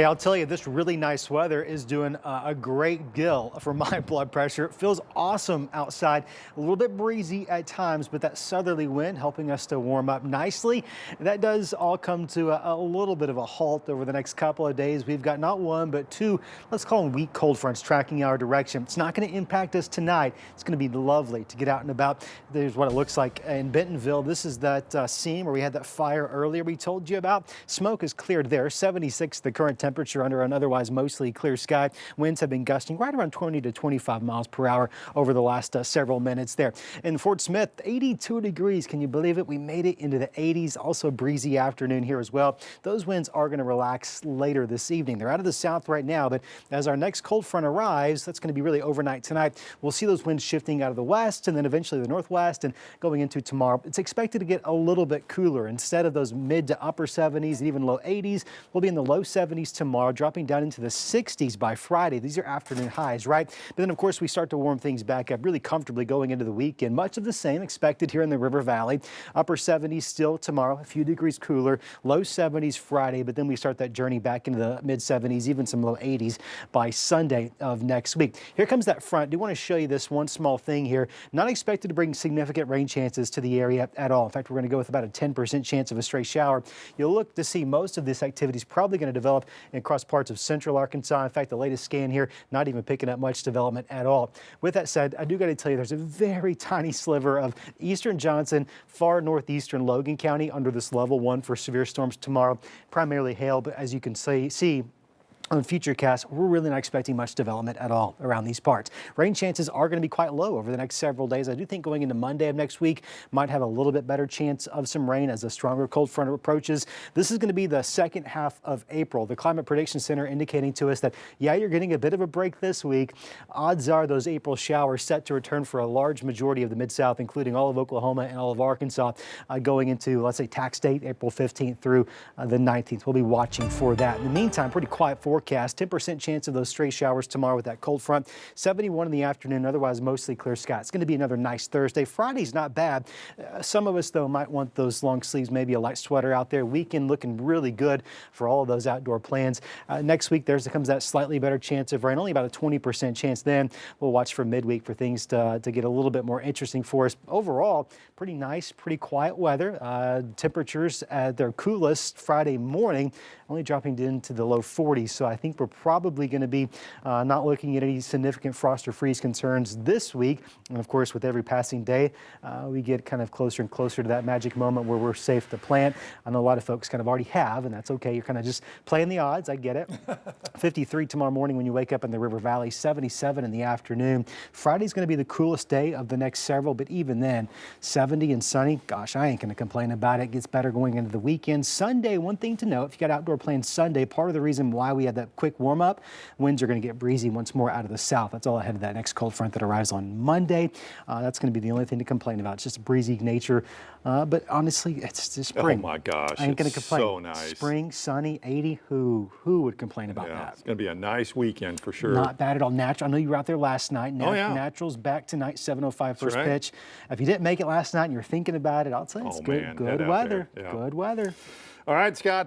Hey, I'll tell you, this really nice weather is doing a great deal for my blood pressure. It feels awesome outside, a little bit breezy at times, but that southerly wind helping us to warm up nicely. That does all come to a little bit of a halt over the next couple of days. We've got not one, but two, let's call them weak cold fronts tracking our direction. It's not going to impact us tonight. It's going to be lovely to get out and about. There's what it looks like in Bentonville. This is that scene where we had that fire earlier we told you about. Smoke is cleared there, 76 the current temperature under an otherwise mostly clear sky. Winds have been gusting right around 20 to 25 miles per hour over the last several minutes there. In Fort Smith, 82 degrees. Can you believe it? We made it into the 80s. Also breezy afternoon here as well. Those winds are going to relax later this evening. They're out of the south right now, but as our next cold front arrives, that's going to be really overnight tonight. We'll see those winds shifting out of the west and then eventually the northwest and going into tomorrow. It's expected to get a little bit cooler. Instead of those mid to upper 70s and even low 80s, we'll be in the low 70s tomorrow, dropping down into the 60s by Friday. These are afternoon highs, right? But then, of course, we start to warm things back up really comfortably going into the weekend. Much of the same expected here in the River Valley. Upper 70s still tomorrow, a few degrees cooler, low 70s Friday, but then we start that journey back into the mid 70s, even some low 80s by Sunday of next week. Here comes that front. I do want to show you this one small thing here. Not expected to bring significant rain chances to the area at all. In fact, we're going to go with about a 10% chance of a stray shower. You'll look to see most of this activity is probably going to develop across parts of central Arkansas. In fact, the latest scan here, not even picking up much development at all. With that said, I do got to tell you, there's a very tiny sliver of eastern Johnson, far northeastern Logan County under this level 1 for severe storms tomorrow. Primarily hail, but as you can see on Futurecast, we're really not expecting much development at all around these parts. Rain chances are going to be quite low over the next several days. I do think going into Monday of next week might have a little bit better chance of some rain as a stronger cold front approaches. This is going to be the second half of April. The Climate Prediction Center indicating to us that, yeah, you're getting a bit of a break this week. Odds are those April showers set to return for a large majority of the Mid-South, including all of Oklahoma and all of Arkansas, going into, let's say, tax date, April 15th through the 19th. We'll be watching for that. In the meantime, pretty quiet forecast. 10% chance of those stray showers tomorrow with that cold front. 71 in the afternoon, otherwise mostly clear sky. It's going to be another nice Thursday. Friday's not bad. Some of us, though, might want those long sleeves, maybe a light sweater out there. Weekend looking really good for all of those outdoor plans. Next week, comes that slightly better chance of rain, only about a 20% chance then. We'll watch for midweek for things to get a little bit more interesting for us. Overall, pretty nice, pretty quiet weather. Temperatures at their coolest Friday morning, only dropping into the low 40s. So I think we're probably going to be not looking at any significant frost or freeze concerns this week. And of course, with every passing day, we get kind of closer and closer to that magic moment where we're safe to plant. I know a lot of folks kind of already have, and that's okay. You're kind of just playing the odds. I get it. 53 tomorrow morning when you wake up in the River Valley, 77 in the afternoon. Friday's going to be the coolest day of the next several, but even then, 70 and sunny. Gosh, I ain't going to complain about it. It gets better going into the weekend. Sunday, one thing to note, if you got outdoor plans Sunday, part of the reason why we had that quick warm up, winds are going to get breezy once more out of the south. That's all ahead of that next cold front that arrives on Monday. That's going to be the only thing to complain about. It's just breezy nature. But honestly, it's just spring. Oh my gosh, I ain't going to complain. So nice. Spring, sunny, 80. Who would complain about that? It's going to be a nice weekend for sure. Not bad at all. Natural. I know you were out there last night. Natural's back tonight, 7:05 first pitch. If you didn't make it last night and you're thinking about it, I'll tell you, it's good weather. Good weather. All right, Scott.